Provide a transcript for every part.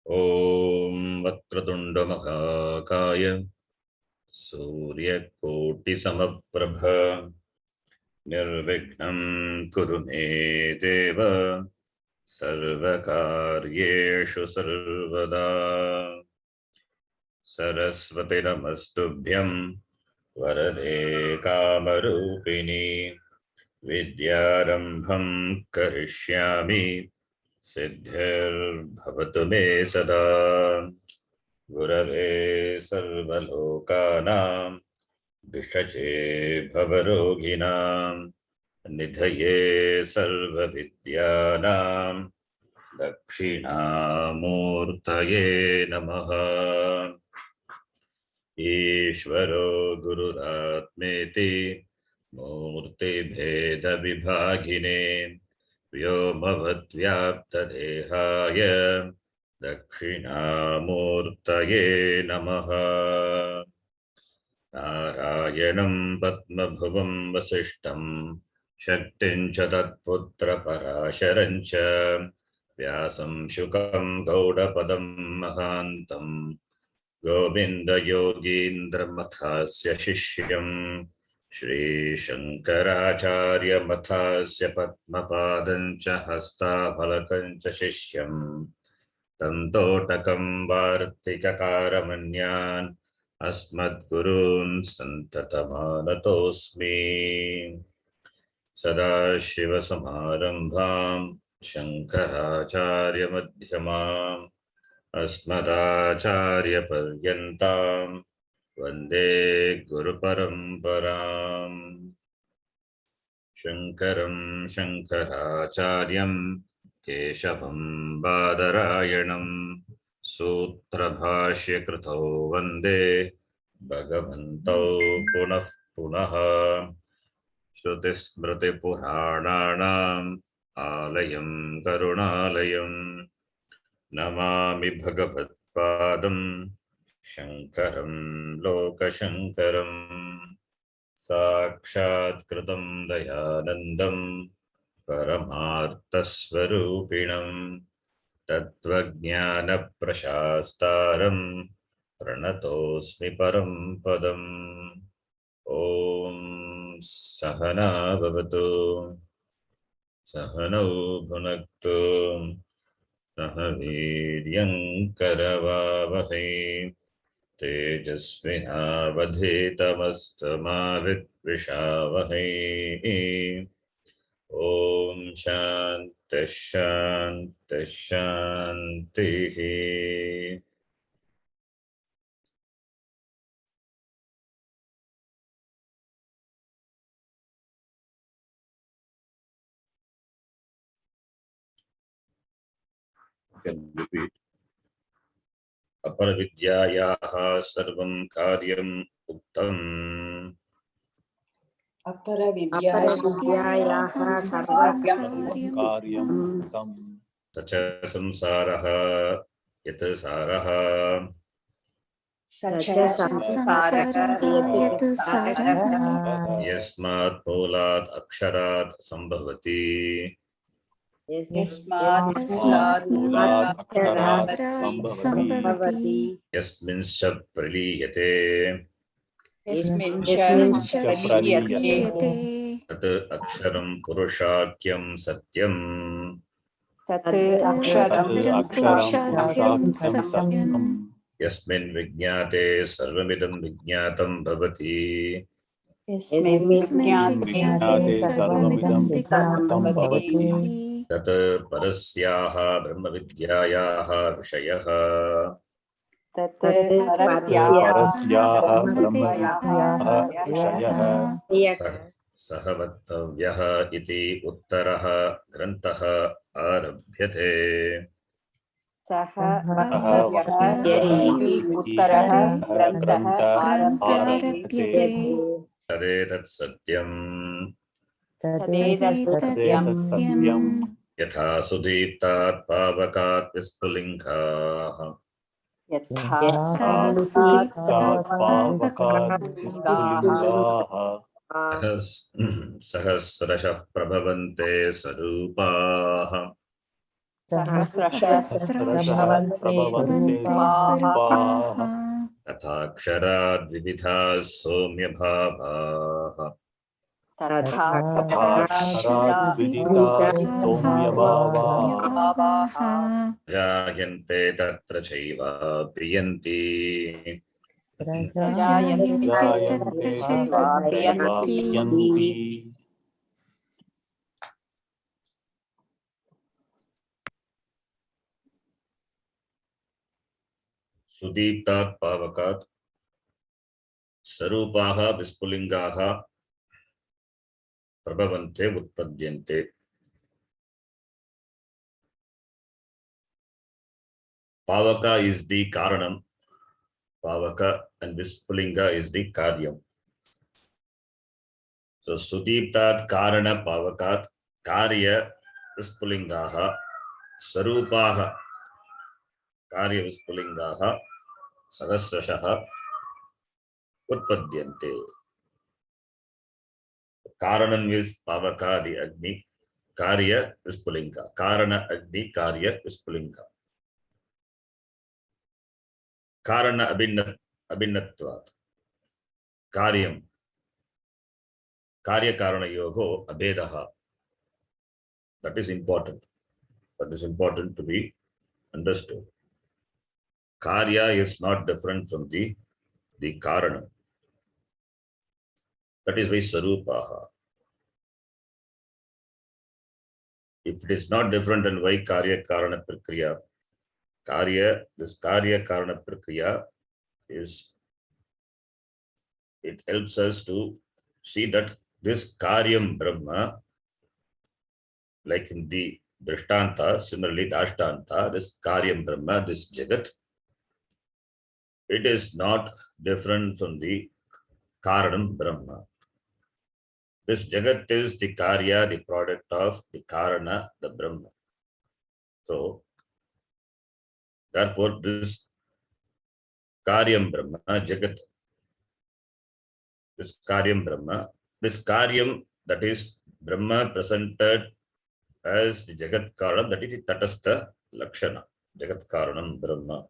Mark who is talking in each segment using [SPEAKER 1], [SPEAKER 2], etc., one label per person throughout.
[SPEAKER 1] ॐ वक्रतुण्ड महाकाय सूर्यकोटिसमप्रभ निर्विघ्नं कुरु मे देव सर्वकार्येषु सर्वदा। सरस्वती नमस्तुभ्यं वरदे कामरूपिणी विद्यारम्भं करिष्यामि सिद्धिर्भवतु मे सदा। गुरवे सर्वलोकानां भिषजे भवरोगिणां निधये सर्वविद्यानां दक्षिणामूर्तये नमः। ईश्वरो गुरुरात्मेति मूर्तिभेदविभागिने व्योमवद्व्याप्तदेहाय दक्षिणामूर्तये नमः। नारायणं पद्मभुवं वसिष्ठं शक्तिं च तत्पुत्रपराशरं च व्यासं शुकं गौडपदं महान्तं गोविन्दयोगीन्द्रमथस्य शिष्यं श्रीशङ्कराचार्यमथस्य पद्मपादं च हस्ताफलकं च शिष्यं तन्तोटकं वार्तिककारमन्यान् अस्मद्गुरून् सन्ततमानतोऽस्मि। सदाशिवसमारम्भां शङ्कराचार्यमध्यमाम् अस्मदाचार्यपर्यन्तां वन्दे गुरुपरम्पराम्। शङ्करं शङ्कराचार्यं केशवं बादरायणं सूत्रभाष्यकृतौ वन्दे भगवन्तौ पुनः पुनः। श्रुतिस्मृतिपुराणानाम् आलयं करुणालयं नमामि भगवत्पादं शङ्करं लोकशङ्करम्। साक्षात्कृतं दयानन्दं परमार्थस्वरूपिणं तत्त्वज्ञानप्रशास्तारं प्रणतोऽस्मि परं पदम्। ॐ सहना भवतु सहनौ भुनक्तु सह वीर्यङ्करवावहै तेजस्विनावधीतमस्तु मा विद्विषावहै। ॐ शान्तिः शान्तिः शान्तिः। अपरविद्यायाः सर्वं कार्यम् उक्तम्
[SPEAKER 2] अपरविद्यायाः
[SPEAKER 3] कार्यं
[SPEAKER 1] स च संसारः यत् सारः यस्मात् मूलात् अक्षरात् सम्भवति यस्मिंश्च प्रलीयते तत् अक्षरं पुरुषाख्यं सत्यम्। यस्मिन् विज्ञाते सर्वमिदं विज्ञातं भवति तत् परस्याः ब्रह्मविद्यायाः विषयः। सः वक्तव्यः इति उत्तरः ग्रन्थः आरभ्यते। तदेतत् सत्यम् यथा सुदीप्तात् पावकात् विस्फुलिङ्गाः सहस्रशः प्रभवन्ते स्वरूपाः
[SPEAKER 2] सहस्रशः प्रभवन्ते रूपाः
[SPEAKER 1] तथा अक्षराद् विविधाः सौम्यभावाः
[SPEAKER 2] तथाक्षराद्विदिताः सौम्यभावाः
[SPEAKER 1] जायन्ते तत्र चैव प्रियन्ति
[SPEAKER 2] जायन्ते तत्र चैव प्रियन्ति
[SPEAKER 1] सुदीप्तात् पावकात् स्वरूपाः विस्फुलिङ्गाः प्रभवन्ते उत्पद्यन्ते Pavaka is the Karanam. Pavaka and Vispulinga is the Karyam. So Sudiptat Karana Pavakat Karya Vispulingaha Sarupaha Karya Vispulingaha Sahasrashaha Utpadyante. Karanam is Pavaka the Agni, Karya Vispulinga. Karana Agni, Karya Vispulinga. Karana Abhinnatvat. Karyam. Karya Karana Yogo Abhedaha. That is important. That is important to be understood. Karya is not different from the Karana. That is why Sarupaha. If it is not different, then why Karya Karana Prakriya? This Karya Karana Prakriya is, it helps us to see that this Karyam Brahma, like in the Drishtanta, similarly the Ashtanta, this Karyam Brahma, this Jagat, it is not different from the Karanam Brahma. This Jagat is the Karya, the product of the Karana, the Brahma. So, therefore, this Karyam Brahma, Jagat, this Karyam Brahma, this Karyam, that is Brahma presented as the Jagat Karanam, that is the Tatastha Lakshana, Jagat Karanam Brahma.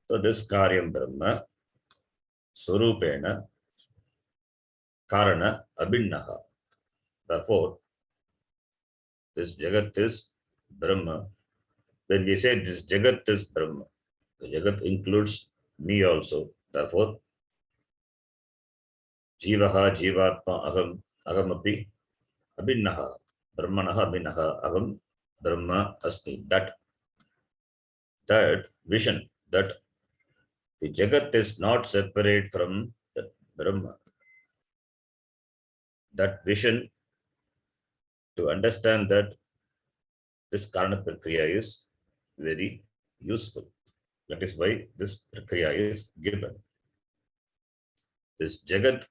[SPEAKER 1] So, this Karyam Brahma, Surupena, Karana, Abhinnaha. Therefore, this Jagat is Brahma. When we say this Jagat is Brahma, the Jagat includes me also. Therefore, Jivaha, Jivatma, Ahamapi, Abhinnaha, Brahmanaha, Abhinnaha, Aham, Brahma, Asmi. That vision, that the Jagat is not separate from the Brahma. That vision, to understand that this Karana Prakriya is very useful. That is why this Prakriya is given. This Jagat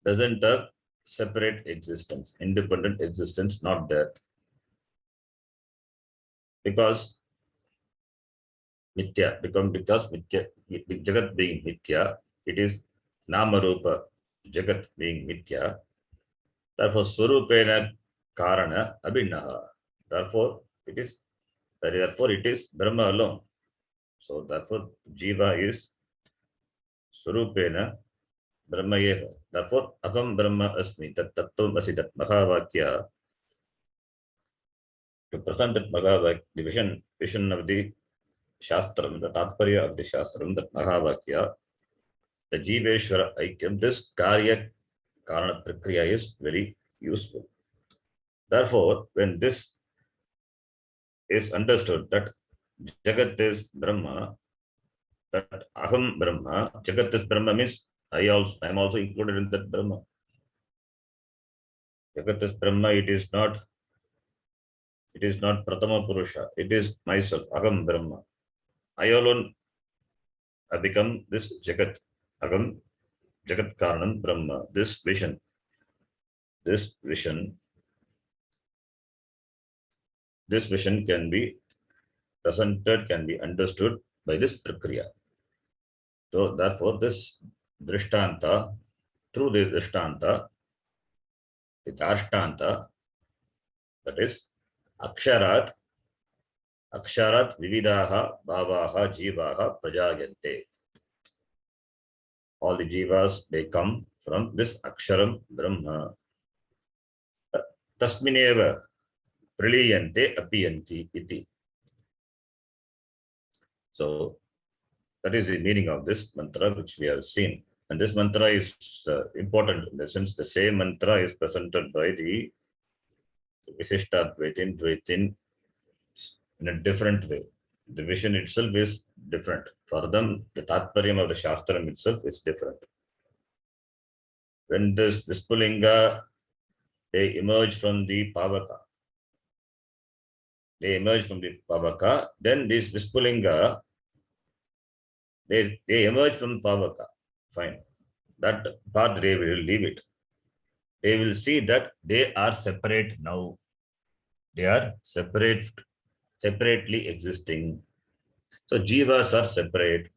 [SPEAKER 1] doesn't have separate existence, independent existence, not there. Because Mithya, because Mithya, Jagat being Mithya, it is Namarupa, Jagat being Mithya. Therefore, Surupena Karana Abhinnaha. Therefore, it is Brahma alone. So, therefore, Jiva is Surupena Brahma Eva. Therefore, Aham Brahma Asmi, Tat Tattvam Asi, that Mahavakya. To present that Mahavakya, the vision of the Shastram, the Tatparya of the Shastram, that Mahavakya, the Jiveshwara Aikyam, this Karya Karana Prakriya is very useful. Therefore, when this is understood that Jagat is Brahma, that Aham Brahma, Jagat is Brahma means I am also included in that Brahma. Jagat is Brahma, it is not Pratama Purusha, it is myself, Aham Brahma. I alone have become this Jagat, Aham Jagat Karanam Brahma, this vision can be presented, can be understood by this Prakriya. So therefore, this Drishtanta, through the Drishtanta, the Ashtanta, that is Aksharat Aksharat vividaha bhavaha jivaha prajayante. All the jivas, they come from this Aksharam Brahma. Tasmineva praliyante apiyanti iti. So that is the meaning of this mantra which we have seen. And this mantra is important in the sense the same mantra is presented by the Visishtadvaitin in a different way. The vision itself is different. For them, the Tatparyam of the Shastram itself is different. When this Vispulinga, they emerge from the Pavaka. Then this Vispulinga, they emerge from Pavaka. Fine. That part they will leave it. They will see that they are separate now. They are separately existing. So jivas are separate.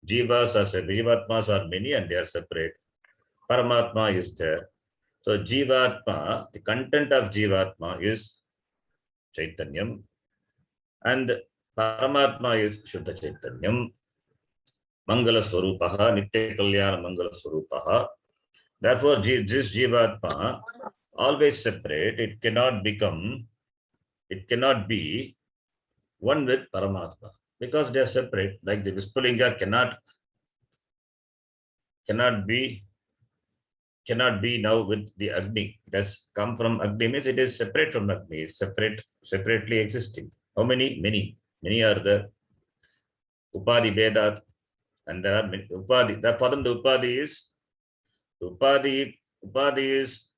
[SPEAKER 1] Jivatmas are many and they are separate. Paramatma is there. So Jivatma, the content of Jivatma is Chaitanyam, and Paramatma is Shuddha Chaitanyam, Mangala Swarupaha, Nitya Kalyana Mangala Swarupaha. Therefore, this Jivatma always separate. It cannot be one with Paramatma because they are separate. Like the Vispulinga cannot be now with the Agni. It has come from Agni, means it is separate from Agni. It's separately existing. How many? Many are the Upadhi Vedat, and there are many Upadhi. For them, the Upadhi is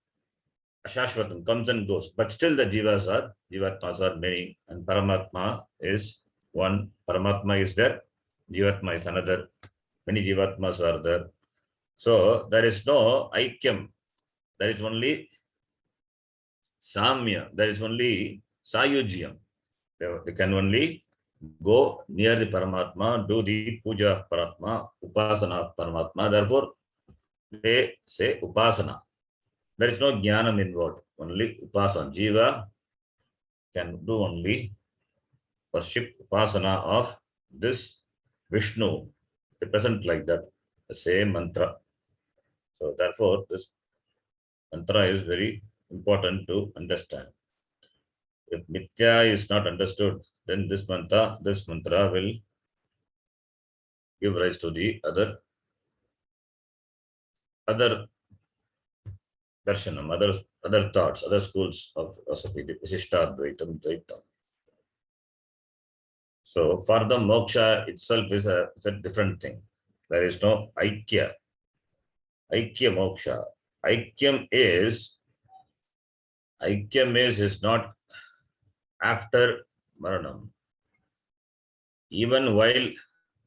[SPEAKER 1] Ashashvatam, comes and goes. But still the Jivatmas are many, and Paramatma is one. Paramatma is there, Jivatma is another. Many Jivatmas are there. So there is no Aikyam. There is only Samya. There is only Sayujyam. They can only go near the Paramatma, do the puja of Paramatma, upasana of Paramatma. Therefore, they say upasana. There is no jnanam involved, only upasana. Jiva can do only worship upasana of this Vishnu, represent like that, the same mantra. So therefore, this mantra is very important to understand. If Mithya is not understood, then this mantra will give rise to the other darshanam, other thoughts, other schools of philosophy, the Visishtadvaitam, Dvaitam. So for the moksha itself is a different thing. There is no Aikya moksha. Aikyam is not after Maranam. Even while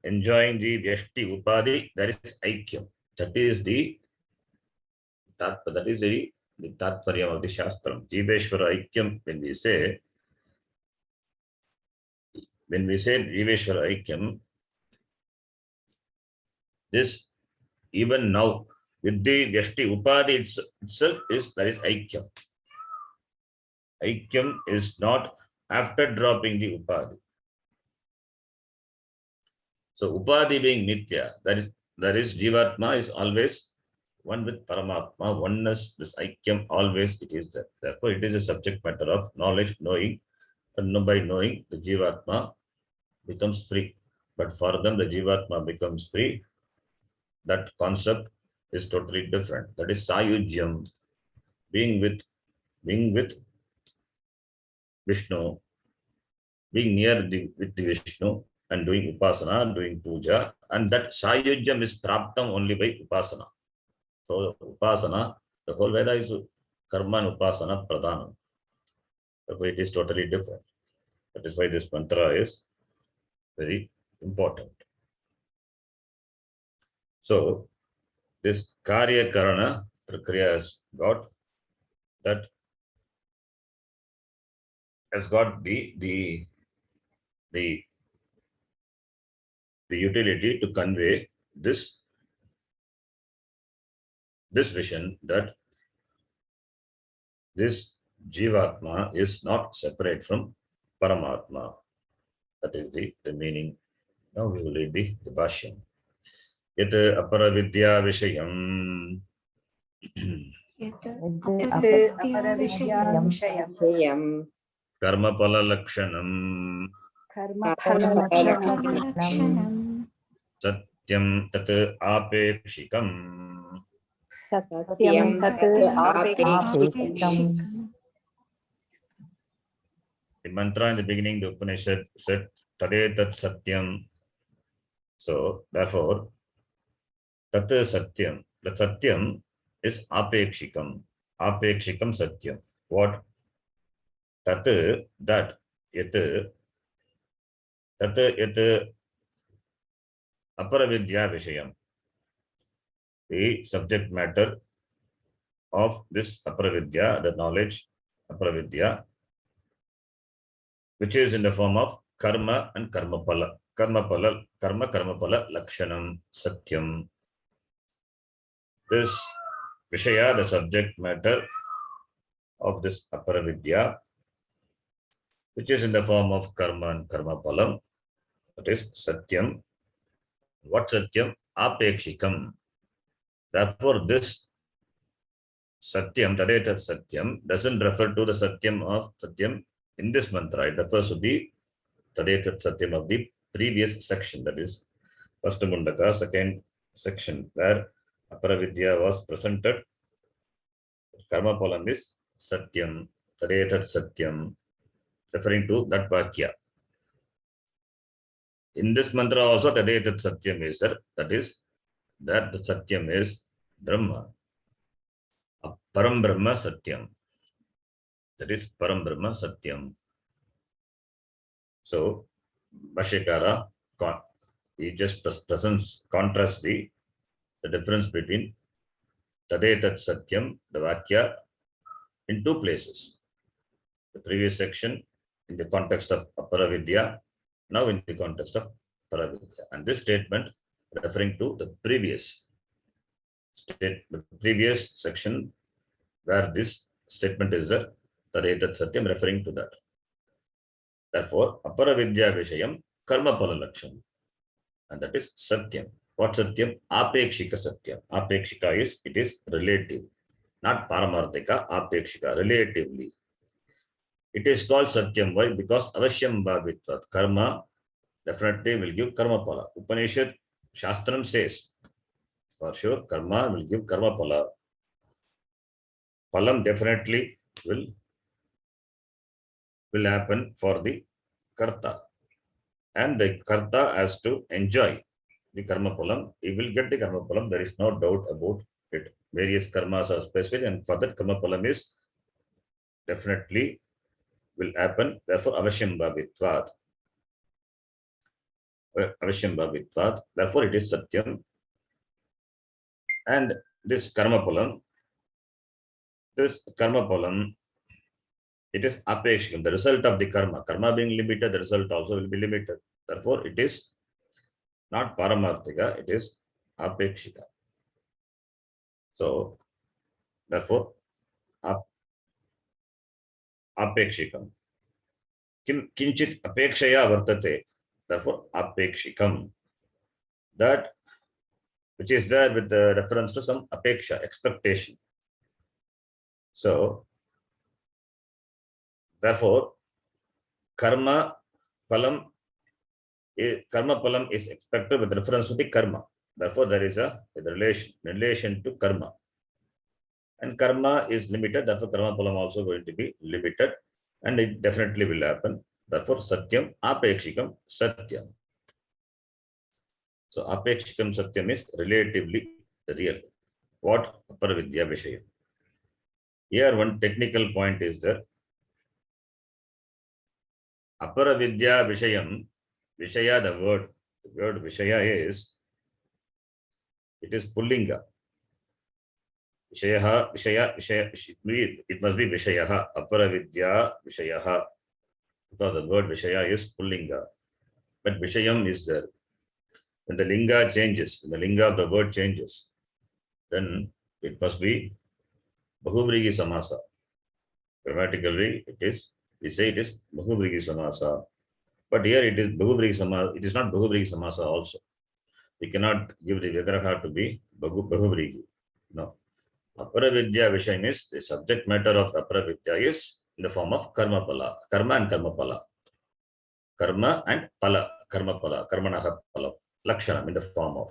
[SPEAKER 1] enjoying the Vyashti Upadhi, there is Aikyam. That is the Tatparyam of the Shastram. Jiveshwara Aikyam, when we say Jiveshwara Aikyam, this even now with the Vyashti Upadhi itself there is Aikyam. Aikyam is not after dropping the Upadhi. So Upadhi being Nitya, that is Jivatma is always one with Paramatma, oneness, this Aikyam always it is there. Therefore, it is a subject matter of knowledge, knowing, and by knowing the Jivatma becomes free. But for them, the Jivatma becomes free. That concept is totally different. That is Sayujyam, being with Vishnu, being near with the Vishnu and doing upasana, doing puja, and that Sayujyam is praptam only by upasana. So upasana, the whole Veda is karma and upasana pradhanam. Therefore, it is totally different. That is why this mantra is very important. So this karya karana prakriya has got the utility to convey this vision that this Jivatma is not separate from Paramatma. That is the meaning. Now we will read the Bhashyam. Yat aparavidya vishayam.
[SPEAKER 2] यत्
[SPEAKER 3] अपरविद्याविषयं
[SPEAKER 2] अपरविद्याविषयं
[SPEAKER 1] Karmapala lakshanam.
[SPEAKER 3] कर्मफललक्षणं
[SPEAKER 2] फललक्षणं
[SPEAKER 1] Satyam tat apekshikam.
[SPEAKER 3] सत्यं तत् आपेक्षिकम्.
[SPEAKER 1] The mantra in the beginning, the Upanishad said Tadetat Satyam. So therefore, Tat Satyam. The Satyam is Apekshikam. Apekshikam Satyam. What? Tat, that. Yat, Tat, Yat, Aparavidya Vishayam. The subject matter of this Aparavidya, the knowledge, Aparavidya, which is in the form of karma and karmapala. Karmapala, karma, karmapala, lakshanam, satyam. This Vishaya, the subject matter of this Aparavidya, which is in the form of karma and karmapalam, that is satyam. What satyam? Apekshikam. Therefore, this satyam, tadetat satyam, doesn't refer to the satyam of satyam in this mantra. It refers to the tadetat satyam of the previous section, that is first Mundaka, second section, where Aparavidya was presented. Karma palam is satyam, tadetat satyam, referring to that vakya. In this mantra also, tadetat satyam is there, that is, that the satyam is Brahma. Param Brahma satyam. That is Param Brahma satyam. So, Bhashyakara, he just presents, contrasts the difference between Tadetat Satyam, the Vakya, in two places. The previous section in the context of Aparavidya, now in the context of Paravidya. And this statement referring to the previous section where this statement is there, Tadetat Satyam, referring to that. Therefore, Aparavidya Vishayam, Karma Palalaksham. And that is Satyam. What Satyam? Apekshika Satyam. Apekshika is, it is relative, not Paramarthika, Apekshika, relatively. It is called Satyam. Why? Because Avashyam Bhavitvat. Karma definitely will give Karma Pala. Upanishad Shastram says, for sure, Karma will give Karma Pala. Palam definitely will happen for the Karta. And the Karta has to enjoy the Karma Palam. He will get the Karma Palam. There is no doubt about it. Various karmas are specific, and for that Karma Palam is definitely will happen. Therefore, Avashyam Bhavitvat. Avashyam Bhavitvat. Therefore, it is Satyam. And this Karma Palam, it is Apekshikam, the result of the karma. Karma being limited, the result also will be limited. Therefore, it is not Paramarthika, it is Apekshika. So, therefore, Apekshikam. Kinchit Apekshaya Vartate. Therefore, Apekshikam. That which is there with the reference to some Apeksha, expectation. So, therefore, Karma Palam is expected with reference to the karma. Therefore, there is a relation to karma. And karma is limited. Therefore, karma palam also going to be limited. And it definitely will happen. Therefore, satyam, apekshikam, satyam. So, apekshikam satyam is relatively real. What? Aparavidya Vishayam. Here, one technical point is there. Aparavidya Vishayam. Vishaya, the word Vishaya is, it is Pullinga. Vishaya, it must be Vishayaha, Aparavidya Vishayaha, because the word Vishaya is Pullinga. But Vishayam is there. When the Linga changes, when the Linga of the word changes, then it must be Bahuvrigi Samasa. Grammatically, we say it is Bahuvrigi Samasa. But here it is Bahubri Samasa. It is not Bahubri Samasa also. We cannot give the Vigraha to be Bahubri. No. Apara Vidya Vishayam is the subject matter of Apara Vidya is in the form of Karma Pala. Karma and Karma Pala. Karma and Pala. Karma Pala. Karmanaha Pala. Lakshanam in the form of.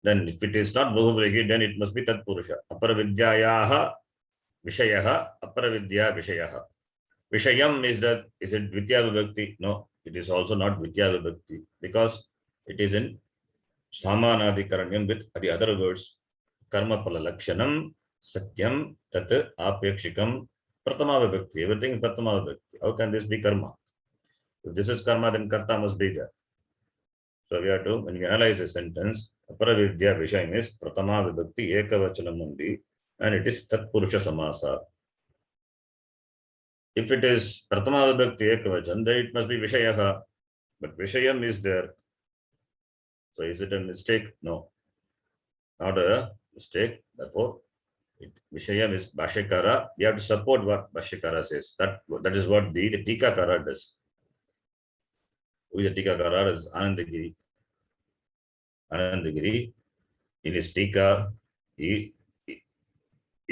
[SPEAKER 1] Then if it is not Bahubri, then it must be Tat Purusha. Apara Vidyayaha Vishayaha. Apara Vidya Vishayaha. Vishayam is it Vidya Vibhakti? No, it is also not Vidya Vibhakti because it is in Samanadikaranyam with the other words. Karma Pala Lakshanam, Satyam, Tat, Apekshikam, Pratama Vibhakti. Everything is Pratama Vibhakti. How can this be karma? If this is karma, then karta must be there. So we have to, when we analyze the sentence, Apara Vidya Vishayam is Pratama Vibhakti Ekavachanam only, and it is Tat Purusha Samasa. If it is Pratama Vibhakti Ekavachan, then it must be Vishayaha. But Vishayam is there. So is it a mistake? No. Not a mistake. Therefore, Vishayam is Bhashyakara. We have to support what Bhashyakara says. That is what the Tikakara does. Who is the Tikakara? Is Anandagiri. Anandagiri, in his Tika, he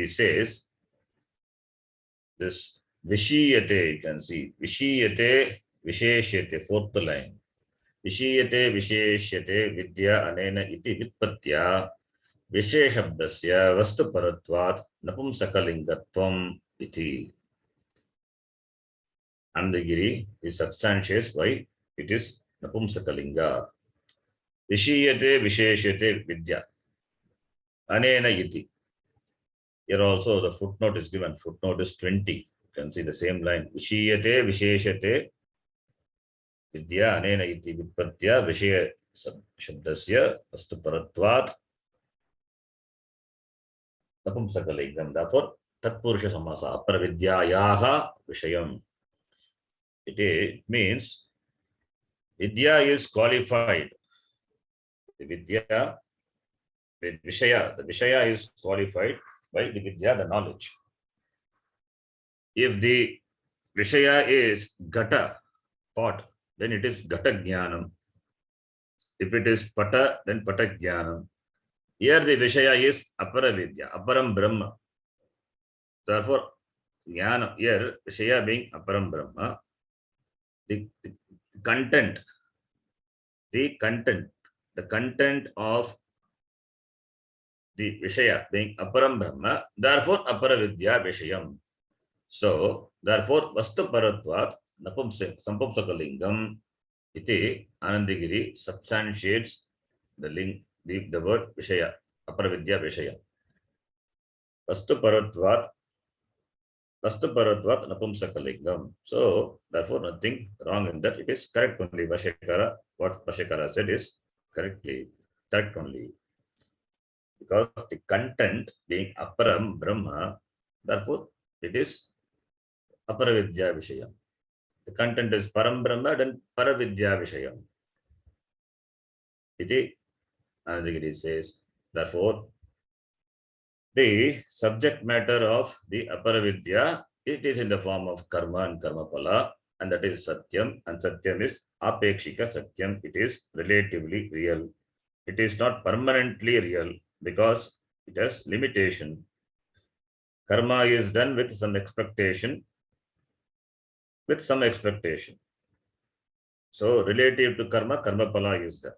[SPEAKER 1] says this Vishiyate, you can see Vishiyate Visheshyate, fourth line. Vishiyate Visheshyate Vidya Anena iti Vitpatya Visheshabdasya Vastu Paratvat Napumsakalingatvam iti. Andagiri is substantiates why it is Napumsakalinga. Vishiyate Visheshyate Vidya Anena iti. Here also the footnote is given. Footnote is 20. You can see the same line. Vishiyate Visheshyate Vidya Anena iti Vitpatya Vishaya Shabdasya Vastu Paratvat Napumsakalingam. Therefore, Tatpurusha Samasa Apara Vidyayaha Vishayam. It means Vidya is qualified. The Vidya, the Vishaya is qualified by the Vidya, the knowledge. If the Vishaya is Gata, pot, then it is Gata Jnanam. If it is Pata, then Pata Jnanam. Here the Vishaya is Apara Vidya, Aparam Brahma. Therefore, Jnana, here Vishaya being Aparam Brahma, the content of the Vishaya being Aparam Brahma, therefore Apara Vidya Vishayam. So, therefore, Vastu Paratvat Sampumsakalingam iti Anandagiri substantiates the link, the word Vishaya, Apara Vidya Vishaya. Vastu Paratvat Napumsakalingam. So, therefore, nothing wrong in that. It is correct only. Bhashyakara, what Bhashyakara said is correct only. Because the content being Aparam Brahma, therefore, it is Apara Vidya Vishayam. The content is Param Brahma, then Paravidya Vishayam. Iti Anandagiri says, therefore, the subject matter of the Aparavidya, it is in the form of karma and karma pala, and that is Satyam, and Satyam is Apekshika Satyam. It is relatively real. It is not permanently real because it has limitation. Karma is done with some expectation. So, relative to karma, karma pala is there.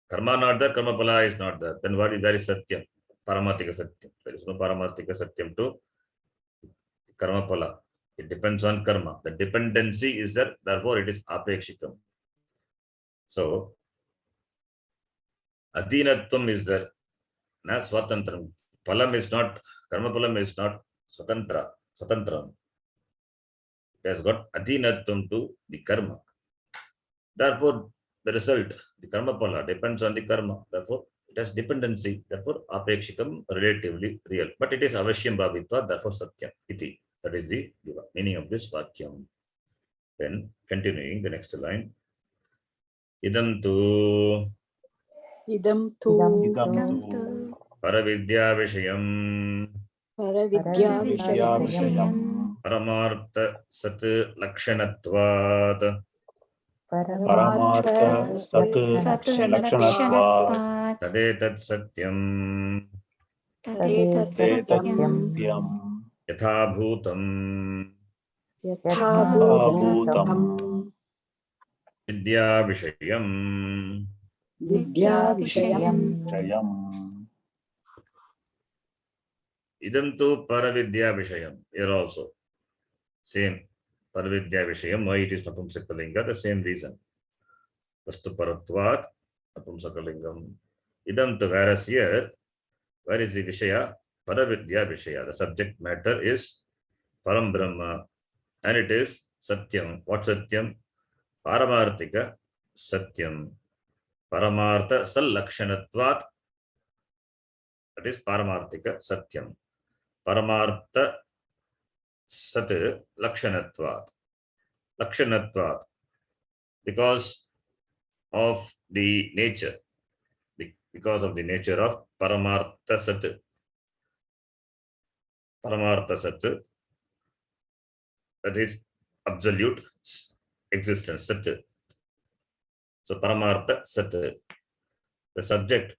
[SPEAKER 1] Karma not there, karma pala is not there. Then what is there is Satyam, Paramarthika Satyam. There is no Paramarthika Satyam to karma pala. It depends on karma. The dependency is there, therefore it is Apekshikam. So, Adhinatvam is there, na Swatantram. Palam is not, karma palam is not Swatantram. It has got Adhinatvam to the karma. Therefore, the result, the karma pala, depends on the karma. Therefore, it has dependency. Therefore, Apekshikam relatively real. But it is Avashyam Bhavitva, therefore Satyam. Iti. That is the meaning of this Vakyam. Then, continuing the next line. Idam tu Paravidya Vishayam
[SPEAKER 3] Paravidya
[SPEAKER 2] Vishayam
[SPEAKER 1] परमार्थ सत् लक्षणत्वात्
[SPEAKER 3] परमार्थ सत्
[SPEAKER 2] सत्
[SPEAKER 3] लक्षणत्वात्
[SPEAKER 2] लक्षणत्वात्
[SPEAKER 1] तदेतत् सत्यम्
[SPEAKER 2] तदेतत्
[SPEAKER 3] एतत्
[SPEAKER 2] सत्यम्
[SPEAKER 3] सत्यम्
[SPEAKER 1] यथाभूतम्
[SPEAKER 3] यथाभूतम्
[SPEAKER 1] विद्याविषयम्
[SPEAKER 2] विद्याविषयम्
[SPEAKER 3] जयम्
[SPEAKER 1] इदं तु परविद्याविषयम्. Here also same paravidya-vishayam. Why it is Napumsakalinga? The same reason. Vastu paratvat Napumsakalingam. Idam to, whereas here, where is the Vishaya? Paravidya-vishaya. The subject matter is Param Brahma and it is Satyam. What Satyam? Paramartika Satyam. Paramartha Salakshanatvat. That is Paramartika Satyam. Paramartha Sat Lakshanatvat. Lakshanatvat. Because of the nature. Because of the nature of Paramartha Sat. Paramartha Sat. That is absolute existence. Sat. So Paramartha Sat. The subject.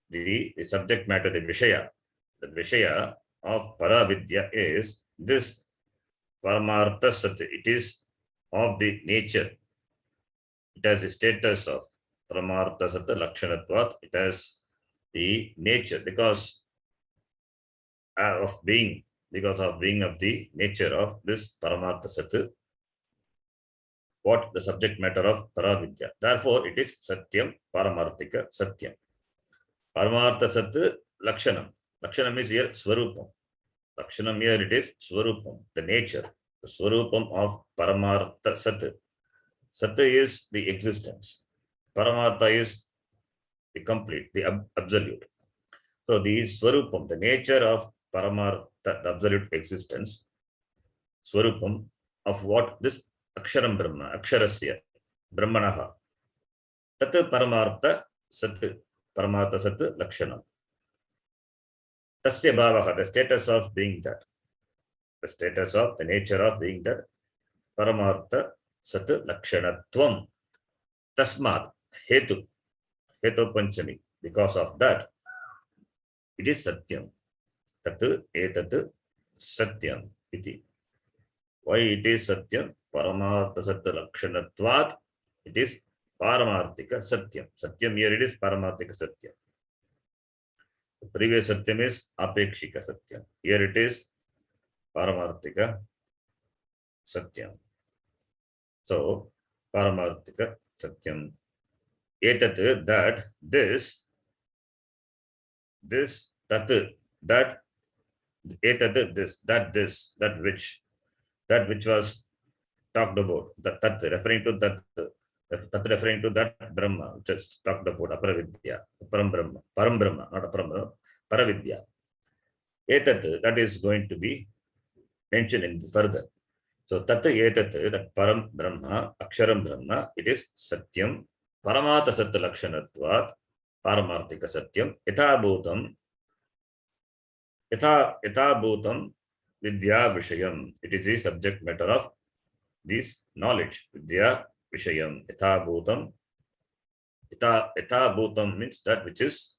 [SPEAKER 1] The subject matter, the Vishaya. The Vishaya of Paravidya is this Paramartha Sat. It is of the nature. It has the status of Paramartha Sat Lakshanatvat. It has the nature because of being of the nature of this Paramartha Sat. What the subject matter of Paravidya. Therefore, it is Satyam Paramarthika Satyam. Paramartha Sat Lakshanam. Lakshanam is here Swarupam. Lakshanam here it is Swarupam, the nature, the Swarupam of Paramartha Sat. Sat is the existence. Paramartha is the complete, the absolute. So the Swarupam, the nature of Paramartha, the absolute existence, Swarupam of what this Aksharam Brahma, Aksharasya, Brahmanaha. Tat Paramartha Sat, Paramartha Sat Lakshanam. Tasya Bhavaha, the status of being that. The status of the nature of being that. Paramartha Sat Lakshanatvam. Tasmad Hetu. Hetu Panchami. Because of that, it is Satyam. Tat etat Satyam iti. Why it is Satyam? Paramartha Sat Lakshanatvat. It is Paramarthika Satyam. Satyam here it is Paramarthika Satyam. The previous Satyam is Apekshika Satyam. Here it is Paramarthika Satyam. So, Paramarthika Satyam. Etat, that, this, that, that, etat, this, that which was talked about, that referring to that referring to that Brahma, which is talked about, Aparavidya, Param Brahma, not Aparam Brahma, Paravidya. Etat, that is going to be mentioned in the further. So, Tat etat, that Param Brahma, Aksharam Brahma, it is Satyam, Paramata Sat Lakshanatvat, Paramarthika Satyam, Yathabhutam, Yathabhutam, Vidya Vishayam. It is the subject matter of this knowledge, Vidya Vishayam, Yathabhutam. Yathabhutam means that which is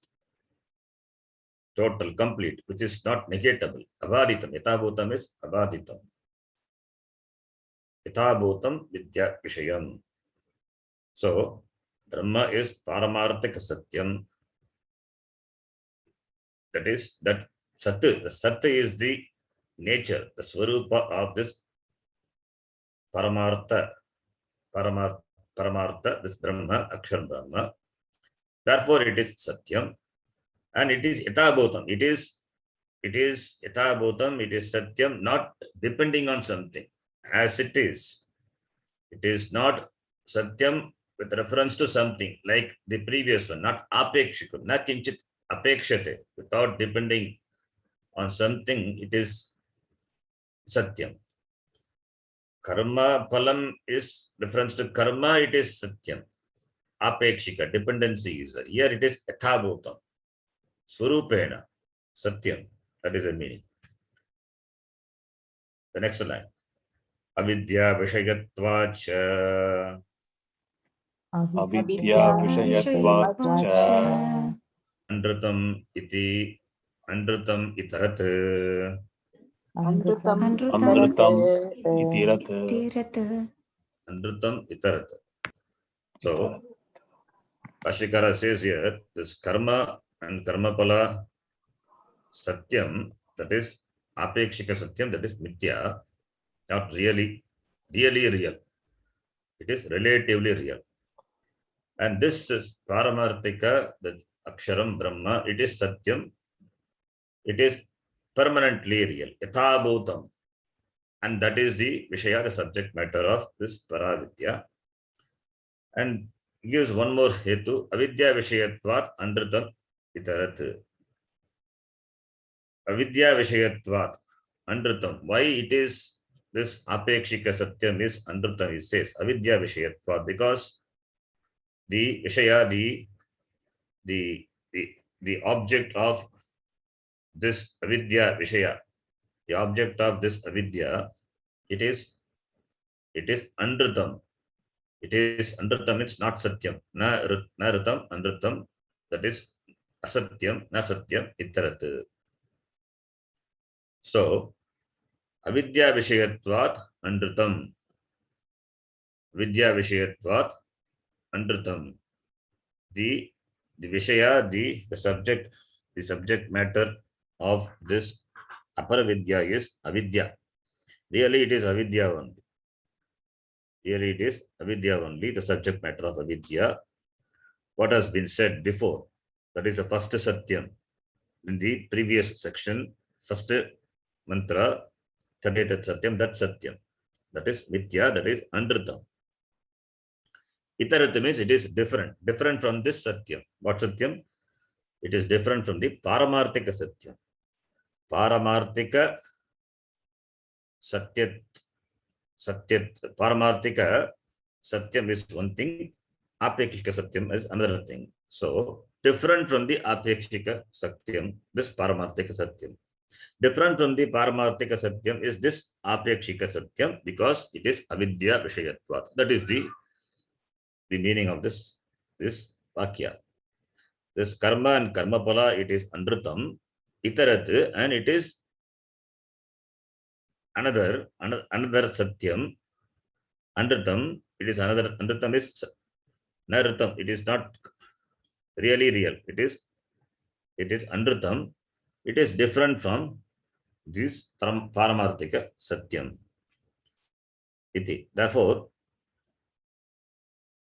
[SPEAKER 1] total, complete, which is not negatable. Abhaditam. Yathabhutam is abhaditam. Yathabhutam Vidya Vishayam. So, Brahma is Paramarthika Satyam. That is, that Sat. The Sat is the nature, the Swarupa of this Paramartha, this Brahma, Akshar Brahma. Therefore, it is Satyam. And it is Yathabhutam. It is Yathabhutam, it is Satyam, not depending on something, as it is. It is not Satyam with reference to something, like the previous one, not Apekshikam, not Kinchit Apekshate, without depending on something, it is Satyam. Karma Phalam is reference to karma, it is Satyam. Apekshika, dependency is there. Here it is Yathabhutam. Swarupena, Satyam. That is the meaning. The next line. Avidya Vishayatvacha
[SPEAKER 3] Avidya Vishayatvacha
[SPEAKER 1] Andratam iti itarat
[SPEAKER 3] Amritam itirat
[SPEAKER 1] Andratam itarat. So Ashikara says here, this karma and karma pala satyam, that is apekshika satyam, that is mithya, not really real. It is relatively real. And this is paramarthika, the aksharam brahma, it is satyam, it is permanently real, yathabhutam. And that is the vishaya, the subject matter of this paravidya. And gives one more hetu, avidya vishayatvat andratam itarat. Avidya vishayatvat andratam. Why it is this apekshika satyam is andratam, it says avidya vishayatvat, because the vishaya, the object of this avidya vishaya, the object of this avidya, it is andratam. It is andratam, it's not satyam. Na ritam andratam, that is asatyam, na satyam itarat. So avidya vishayatvat andratam. Vidya vishayatvat andratam. The vishaya, the subject matter of this aparavidya is avidya. Really it is avidya only. Really it is avidya only, the subject matter of avidya. What has been said before, that is the first satyam. In the previous section, first mantra, tadetat satyam, that satyam. That is mithya, that is andratam. Itaratam means it is different from this satyam. What satyam? It is different from the paramarthika satyam. Paramarthika satyat, paramarthika satyam is one thing, apekshika satyam is another thing. So different from the apekshika satyam, this paramarthika satyam. Different from the paramarthika satyam is this apekshika satyam, because it is avidya vishayatvat. That is the meaning of this vakya. This karma and karma pala, it is andratam itarat, and it is another satyam. Andratam, it is another, andratam is naratam, it is not really real. It is andratam, it is different from this paramarthika satyam. Iti. Therefore,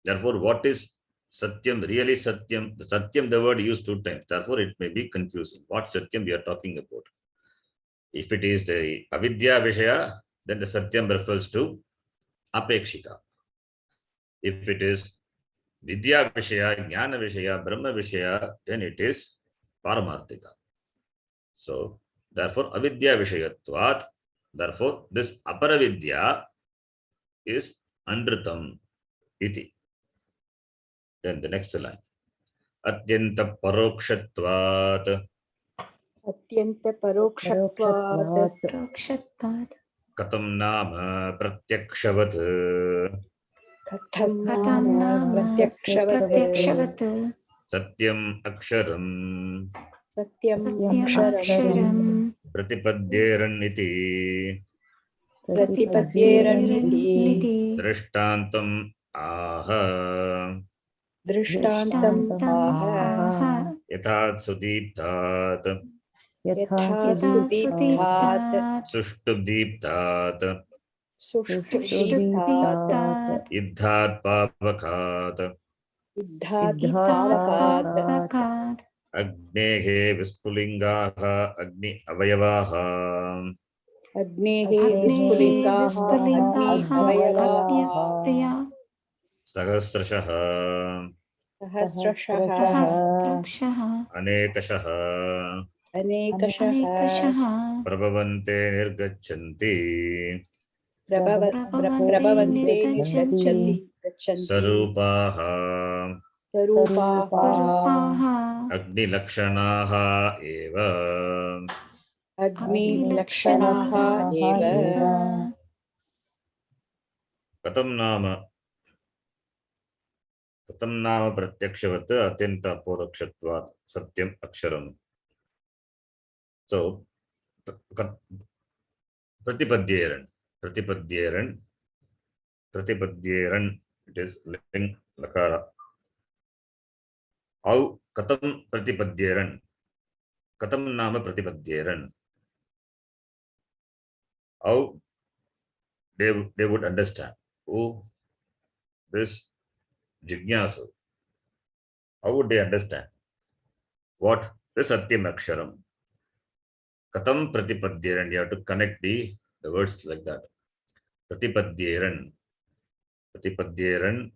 [SPEAKER 1] what is satyam, really satyam? The satyam, the word used 2 times. Therefore, it may be confusing. What satyam we are talking about? If it is the avidya vishaya, then the satyam refers to apekshika. If it is vidya vishaya, jnana vishaya, brahma vishaya, then it is paramarthika. So, therefore, avidya vishayatvat. Therefore, this aparavidya is andratam iti. Then the next line. Atyanta parokshatvat.
[SPEAKER 2] Atyanta parokshatvat.
[SPEAKER 1] Katam nama pratyakshavat.
[SPEAKER 2] Katham nama pratyakshavat.
[SPEAKER 1] Satyam aksharam.
[SPEAKER 2] Satyam aksharam.
[SPEAKER 1] Pratipadyeran iti.
[SPEAKER 2] Pratipatyeran iti.
[SPEAKER 1] Drishtantam aha.
[SPEAKER 2] Drishtantam aha.
[SPEAKER 1] Yathat sudiptat.
[SPEAKER 2] Yatha sudiptat.
[SPEAKER 1] Sushtudiptat.
[SPEAKER 2] Sushtudiptat.
[SPEAKER 1] Idhat pavakat.
[SPEAKER 2] Idhat pavakat.
[SPEAKER 1] Agnehe vispulingaha agni avayavaha.
[SPEAKER 2] Agnehe vispulingaha agni avayavaha.
[SPEAKER 1] Sahasrashaha.
[SPEAKER 2] Sahasrashaha.
[SPEAKER 1] Anekashaha.
[SPEAKER 2] Anekashaha.
[SPEAKER 1] Prabhavante nirgachanti.
[SPEAKER 2] Prabhavante nirgachanti.
[SPEAKER 1] Sarupaha.
[SPEAKER 2] Sarupaha.
[SPEAKER 1] Agni lakshanaha eva.
[SPEAKER 2] Agni lakshanaha eva.
[SPEAKER 1] कथं नाम प्रत्यक्षवत् अत्यंत अपरोक्षत्वात् सत्यम अक्षरम. So प्रतिपद्येरन, it is ling lakara. How katam प्रतिपद्येरन, katam नाम प्रतिपद्येरन, how they would understand. Oh, this jignasu, how would they understand what the satyam aksharam? Katam pratipadyeran, you have to connect the words like that. Pratipadyeran,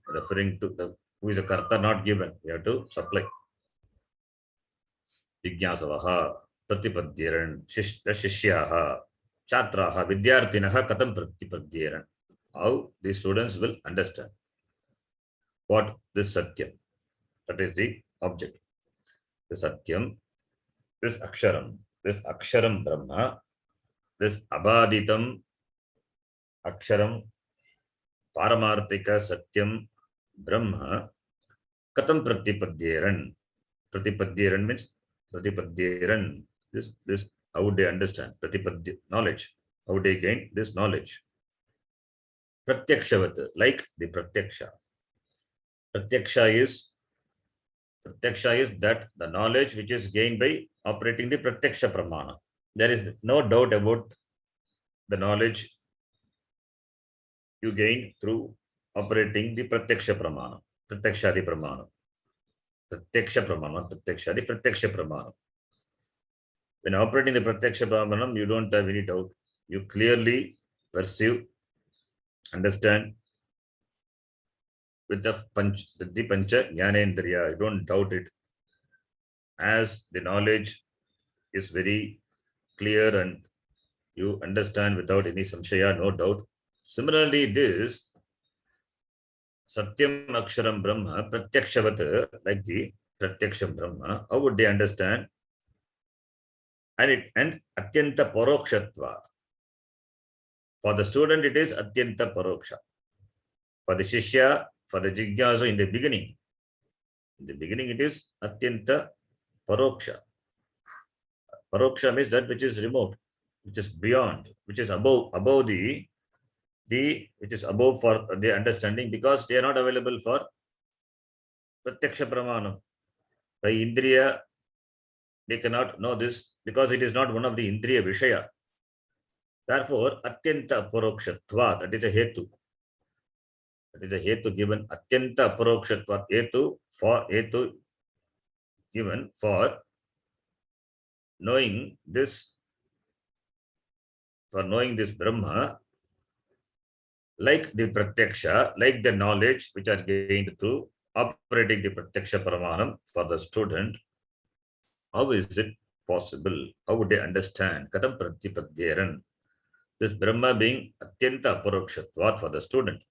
[SPEAKER 1] referring to the who is a karta not given, you have to supply. Jignasavaha, pratipadyeran, shishyaha, chatraha, vidyarthinaha katam pratipadyeran. How the students will understand what this satyam, that is the object. The satyam, this aksharam brahma, this abaditam aksharam paramarthika satyam brahma katam pratipadyeran. Pratipadyeran means pratipadyeran, this how would they understand? Pratipadya, knowledge, how would they gain this knowledge? Pratyakshavat, like the pratyaksha. Pratyaksha is that the knowledge which is gained by operating the pratyaksha pramana. There is no doubt about the knowledge you gain through operating the pratyaksha pramana, pratyakshadi pramana. Pratyaksha pramana, pratyaksha pramana. When operating the pratyaksha pramanam, you don't have any doubt. You clearly perceive, understand with the pancha jnanendriya. You don't doubt it, as the knowledge is very clear and you understand without any samshaya, no doubt. Similarly, this satyam aksharam brahma pratyakshavat, like the pratyaksham brahma, how would they understand? And atyanta parokshatva. For the student, it is atyanta paroksha. For the shishya, for the jigyasa, in the beginning, it is atyanta paroksha. Paroksha means that which is remote, which is beyond, which is above the which is above for the understanding, because they are not available for pratyaksha pramanam. By indriya, they cannot know this because it is not one of the indriya vishaya. Therefore, atyanta parokshatva, that is a hetu. That is a hetu given. Atyanta parokshatva, hetu given for knowing this, Brahma, like the pratyaksha, like the knowledge which are gained through operating the pratyaksha pramanam for the student. How is it possible? How would they understand? Katam pratipadyeran. This Brahma being atyanta parokshatvat for the student.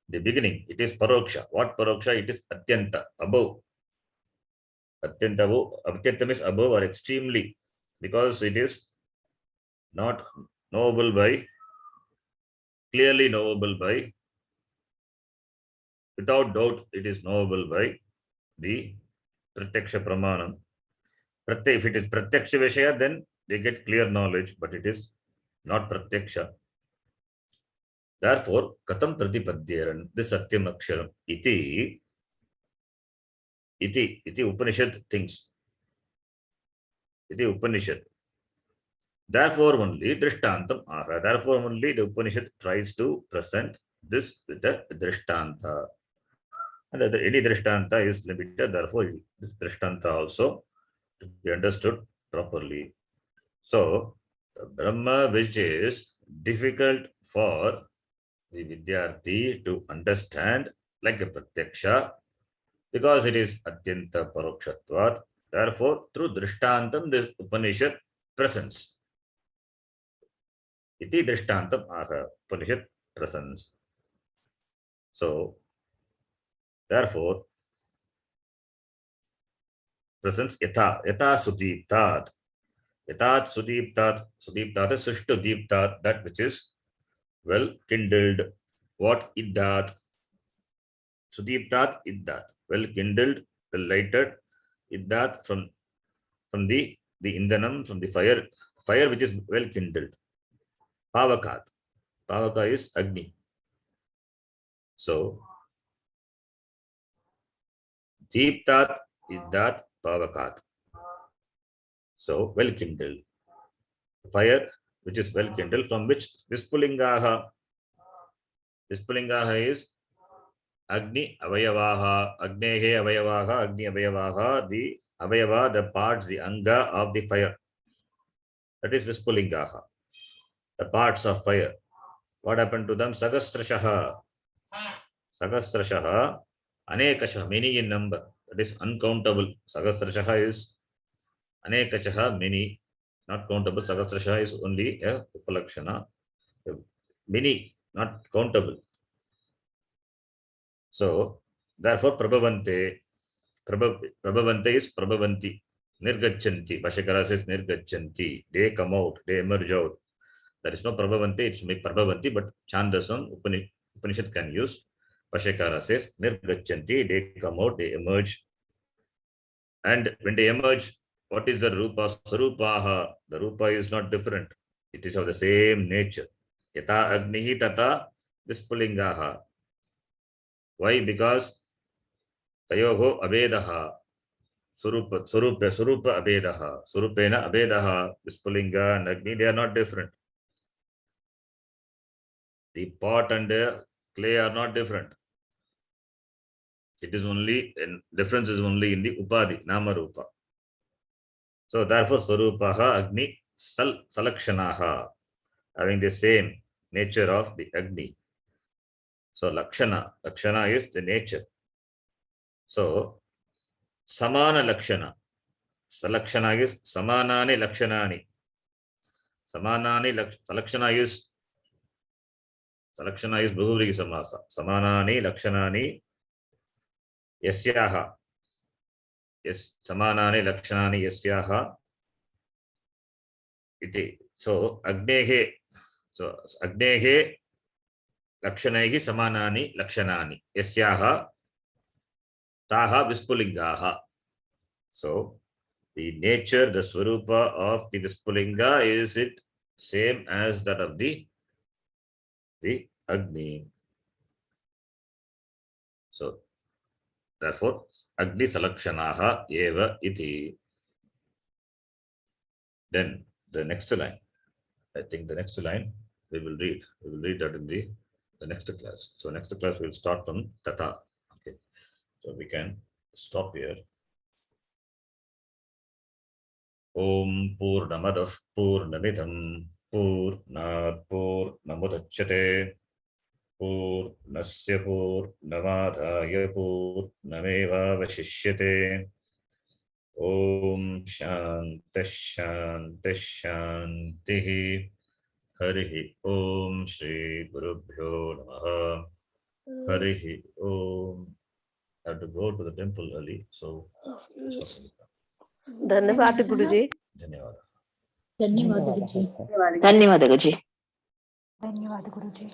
[SPEAKER 1] The beginning, it is paroksha. What paroksha? It is atyanta, above. Atyanta means above or extremely, because it is not knowable by, clearly knowable by, without doubt it is knowable by the pratyaksha pramanam. If it is pratyaksha vishaya, then they get clear knowledge, but it is not pratyaksha. Therefore, katam pratipadyeran, this satyam aksharam, iti Upanishad thinks. Iti Upanishad. Therefore only drishtantam aha. Therefore only the Upanishad tries to present this with a drishtanta. And any drishtanta is limited. Therefore, this drishtanta also to be understood properly. So, the Brahma which is difficult for the Vidyarthi to understand, like a pratyaksha, because it is atyanta parokshatvat. Therefore, through drishtantam, this Upanishad presents. Iti drishtantam aha, Upanishad presents. So, therefore, presents yatha sudiptat. Yatat sudiptat is sushtu deeptat, that which is well kindled, What? Iddat. Sudiptat, iddat. Well kindled, well lighted. Iddat from the indanam, from the fire which is well kindled. Pavakat. Pavaka is Agni. So Deeptat, iddat, pavakat. So well kindled. Fire which is well kindled, from which Vispulingaha. Vispulingaha is Agni Avayavaha, Agnehe Avayavaha, Agni Avayavaha, the Avayava, the parts, the Anga of the fire. That is Vispulingaha, the parts of fire. What happened to them? Sagastrashaha. Sagastrashaha, Anekashaha, many in number. That is uncountable. Sagastrashaha is Anekashaha, many, not countable. Sagastrashaha is only a Upalakshana. Many, not countable. So, therefore, Prabhavante. Prabhavante is Prabhavanti. Nirgachanti. Bhashyakara says Nirgachanti. They come out, they emerge out. There is no Prabhavanti, it's Prabhavanti, but Chandasam, Upanishad can use. Bhashyakara says Nirgachanti. They come out, they emerge. And when they emerge, what is the Rupa? Sarupaha. The Rupa is not different. It is of the same nature. Yata Agnihi Tata Vispulingaha. Why? Because Tayoho Abedaha. Surupa Abedaha. Surupena Abedaha. Vispulinga and Agni, they are not different. The pot and the clay are not different. It is only, difference is only in the Upadi, Nama Rupa. So therefore, Sarupaha Agni Salakshanaha, having the same nature of the Agni. So Lakshana is the nature. So Samana Lakshana. Salakshana is Samanani Lakshanani. Salakshana is Bahuvrihi Samasa. Samanani Lakshanani Yasyaha. Yes, Samanani Lakshanani Yasyaha. Iti. So Agnehe. So Agnehe Lakshanaihi Samanani Lakshanani. Yasyaha Taha Vispulingaha. So the nature, the Swarupa of the Vispulinga, is it same as that of the Agni. So therefore, Agni Salakshanaha eva iti. Then the next line, I think the next line we will read. We will read that in the next class. So next class we will start from Tata. Okay. So we can stop here. Om Purnamadav Purnamidam Purnat Purnamudachyate Purnasya Purnamadaya Purnameva Vashishyate. Om Shanti Shanti Shanti. Harihi Om Shri Gurubhyo Namaha. Harihi Om. I have to go to the temple early, so
[SPEAKER 4] धन्यवाद गुरुजी.
[SPEAKER 1] धन्यवाद.
[SPEAKER 2] धन्यवाद गुरुजी.
[SPEAKER 4] धन्यवाद गुरुजी.
[SPEAKER 2] धन्यवाद गुरुजी.